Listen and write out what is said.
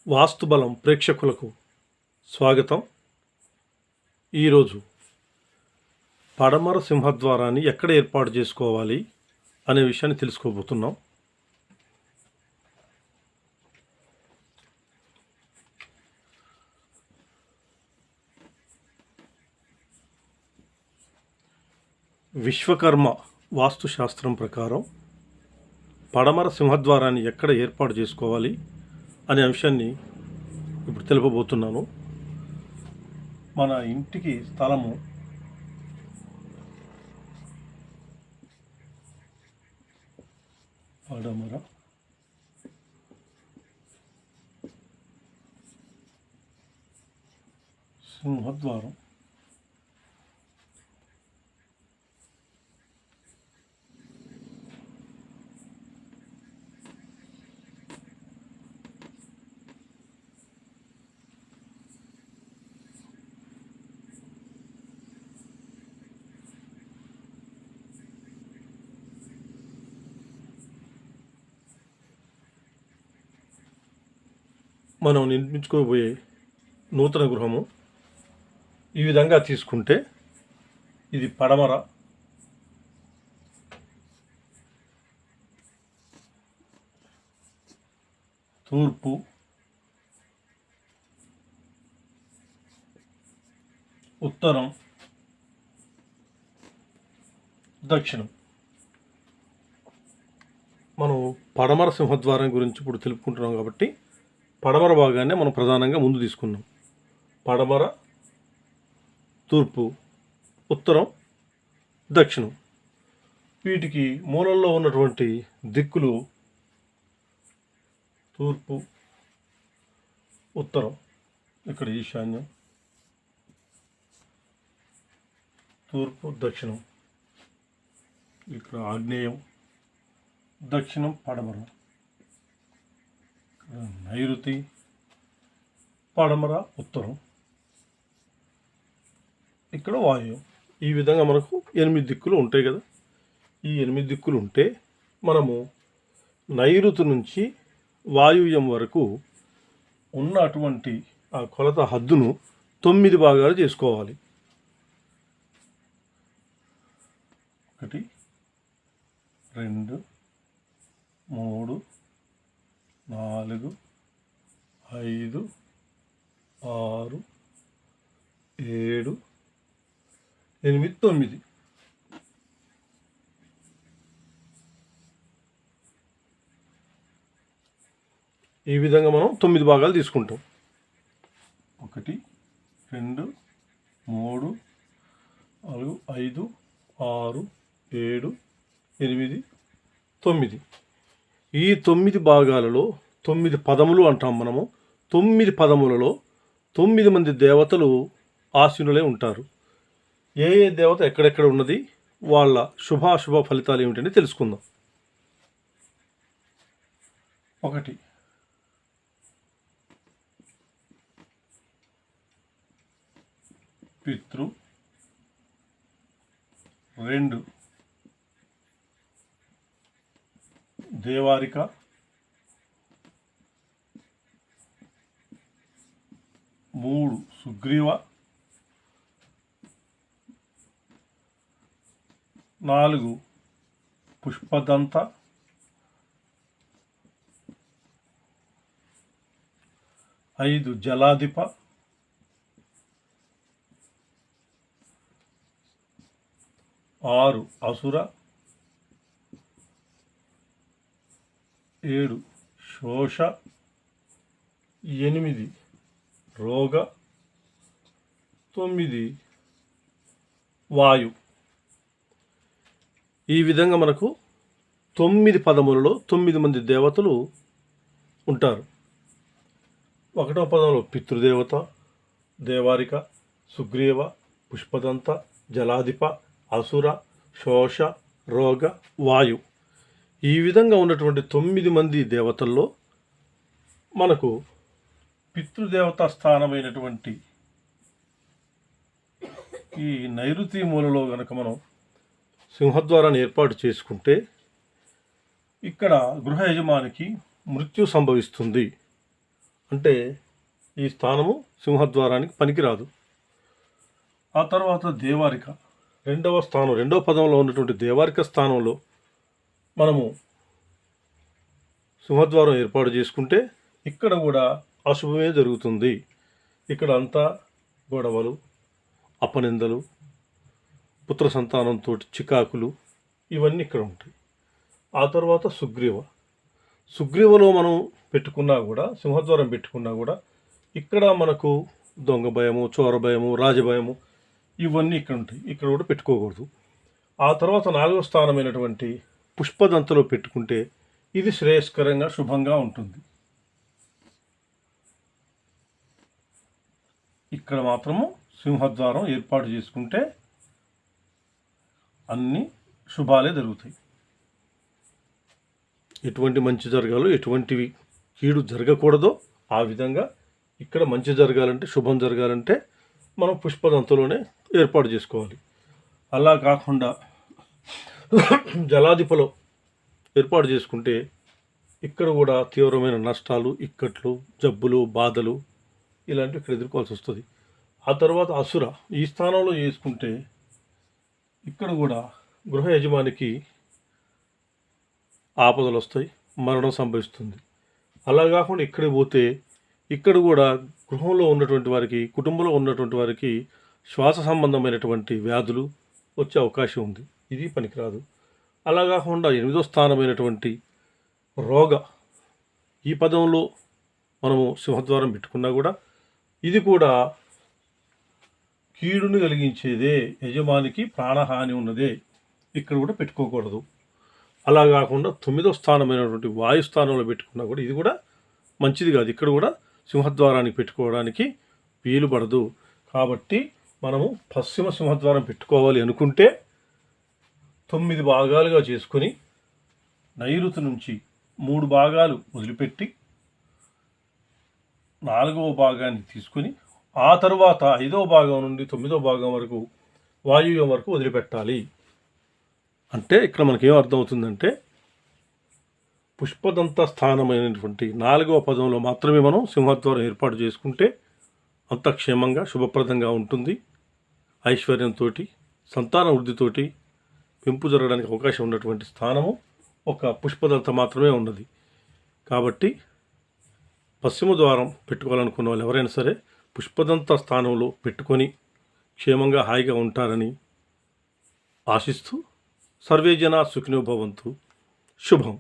వాస్తుబలం ప్రేక్షకులకు స్వాగతం. ఈరోజు పడమర సింహద్వారాన్ని ఎక్కడ ఏర్పాటు చేసుకోవాలి అనే విషయాన్ని తెలుసుకోబోతున్నాం. విశ్వకర్మ వాస్తుశాస్త్రం ప్రకారం పడమర సింహద్వారాన్ని ఎక్కడ ఏర్పాటు చేసుకోవాలి అనే అంశాన్ని ఇప్పుడు తెలుపబోతున్నాను. మన ఇంటికి స్థలము పడమర సింహద్వారం. మనం నిర్మించుకోబోయే నూతన గృహము ఈ విధంగా తీసుకుంటే ఇది పడమర, తూర్పు, ఉత్తరం, దక్షిణం. మనం పడమర సింహద్వారం గురించి ఇప్పుడు తెలుపుకుంటున్నాం కాబట్టి పడమర భాగాన్ని మనం ప్రధానంగా ముందు తీసుకున్నాం. పడమర, తూర్పు, ఉత్తరం, దక్షిణం. వీటికి మూలల్లో ఉన్నటువంటి దిక్కులు తూర్పు, ఉత్తరం, ఇక్కడ ఈశాన్యం, తూర్పు, దక్షిణం, ఇక్కడ ఆగ్నేయం, దక్షిణం, పడమర, నైరుతి, పడమర, ఉత్తరం, ఇక్కడ వాయువ్యం. ఈ విధంగా మనకు 8 దిక్కులు ఉంటాయి కదా. ఈ 8 దిక్కులు ఉంటే మనము నైరుతి నుంచి వాయువ్యం వరకు ఉన్న అటువంటి ఆ కొలత హద్దును 9 భాగాలు చేసుకోవాలి. 1 2 3 4 5 6 7 8 9. ఈ విధంగా మనం 9 భాగాలు తీసుకుంటాం. 1 2 3 4 5 6 7 8 9. ఈ 9 భాగాలలో 9 పదములు అంటాం మనము. 9 పదములలో 9 మంది దేవతలు ఆసీనులై ఉంటారు. ఏ ఏ దేవత ఎక్కడెక్కడ ఉన్నది, వాళ్ళ శుభాశుభ ఫలితాలు ఏమిటని తెలుసుకుందాం. 1 పితృ, 2 దేవారిక, 3 సుగ్రీవ, 4 పుష్పదంత, 5 జలాధిప, 6 అసుర, 7 శోష, 8 రోగ, 9 వాయు. ఈ విధంగా మనకు 9 పదములలో 9 మంది దేవతలు ఉంటారు. 1వ పదంలో పితృదేవత, దేవారిక, సుగ్రీవ, పుష్పదంత, జలాధిప, అసుర, శోష, రోగ, వాయు. ఈ విధంగా ఉన్నటువంటి 9 మంది దేవతల్లో మనకు పితృదేవతా స్థానమైనటువంటి ఈ నైరుతి మూలలో గనక మనం సింహద్వారాన్ని ఏర్పాటు చేసుకుంటే ఇక్కడ గృహ యజమానికి మృత్యు సంభవిస్తుంది అంటే ఈ స్థానము సింహద్వారానికి పనికిరాదు. ఆ తర్వాత దేవారిక, రెండవ పదంలో ఉన్నటువంటి దేవారిక స్థానంలో మనము సింహద్వారం ఏర్పాటు చేసుకుంటే ఇక్కడ కూడా అశుభమే జరుగుతుంది. ఇక్కడ అంతా గొడవలు, అపనిందలు, పుత్ర సంతానంతో చికాకులు ఇవన్నీ ఇక్కడ ఉంటాయి. ఆ తర్వాత సుగ్రీవలో మనం పెట్టుకున్నా కూడా, సింహద్వారం పెట్టుకున్నా కూడా ఇక్కడ మనకు దొంగ భయము, చోర భయము, రాజభయము ఇవన్నీ ఇక్కడ ఉంటాయి. ఇక్కడ కూడా పెట్టుకోకూడదు. ఆ తర్వాత 4వ స్థానమైనటువంటి పుష్పదంతలో పెట్టుకుంటే ఇది శ్రేయస్కరంగా శుభంగా ఉంటుంది. ఇక్కడ మాత్రము సింహద్వారం ఏర్పాటు చేసుకుంటే అన్ని శుభాలే జరుగుతాయి. ఎటువంటి మంచి జరగాలో, ఎటువంటివి కీడు జరగకూడదో ఆ విధంగా ఇక్కడ మంచి జరగాలంటే, శుభం జరగాలంటే మనం పుష్పదంతలోనే ఏర్పాటు చేసుకోవాలి. అలా కాకుండా జలాధిపలో ఏర్పాటు చేసుకుంటే ఇక్కడ కూడా తీవ్రమైన నష్టాలు, ఇక్కట్లు, జబ్బులు, బాధలు ఇలాంటివి ఇక్కడ ఎదుర్కోవాల్సి వస్తుంది. ఆ తర్వాత అసుర ఈ స్థానంలో చేసుకుంటే ఇక్కడ కూడా గృహ యజమానికి ఆపదలు వస్తాయి, మరణం సంభవిస్తుంది. అలా కాకుండా ఇక్కడికి పోతే ఇక్కడ కూడా గృహంలో ఉన్నటువంటి వారికి, కుటుంబంలో ఉన్నటువంటి వారికి శ్వాస సంబంధమైనటువంటి వ్యాధులు వచ్చే అవకాశం ఉంది. ఇది పనికిరాదు. అలా కాకుండా 8వ స్థానమైనటువంటి రోగ ఈ పదంలో మనము సింహద్వారం పెట్టుకున్నా కూడా ఇది కూడా కీడుని కలిగించేదే, యజమానికి ప్రాణహాని ఉన్నదే. ఇక్కడ కూడా పెట్టుకోకూడదు. అలా కాకుండా 9వ స్థానమైనటువంటి వాయుస్థానంలో పెట్టుకున్నా కూడా ఇది కూడా మంచిది కాదు. ఇక్కడ కూడా సింహద్వారానికి పెట్టుకోవడానికి వీలు పడదు. కాబట్టి మనము పశ్చిమ సింహద్వారం పెట్టుకోవాలి అనుకుంటే 9 భాగాలుగా చేసుకొని నైరుతి నుంచి 3 భాగాలు వదిలిపెట్టి 4వ భాగాన్ని తీసుకొని ఆ తరువాత 5వ భాగం నుండి 9వ భాగం వరకు వాయువ్యం వరకు వదిలిపెట్టాలి. అంటే ఇక్కడ మనకేం అర్థమవుతుందంటే పుష్పదంత స్థానమైనటువంటి 4వ పదంలో మాత్రమే మనం సింహద్వారం ఏర్పాటు చేసుకుంటే అంత క్షేమంగా శుభప్రదంగా ఉంటుంది. ఐశ్వర్యంతో, సంతాన వృద్ధితోటి పెంపు జరగడానికి అవకాశం ఉన్నటువంటి స్థానము ఒక పుష్పదంత మాత్రమే ఉన్నది. కాబట్టి పశ్చిమ ద్వారం పెట్టుకోవాలనుకున్న వాళ్ళు ఎవరైనా సరే పుష్పదంత స్థానంలో పెట్టుకొని క్షేమంగా హాయిగా ఉంటారని ఆశిస్తూ సర్వే జనా సుఖినో భవంతు. శుభం.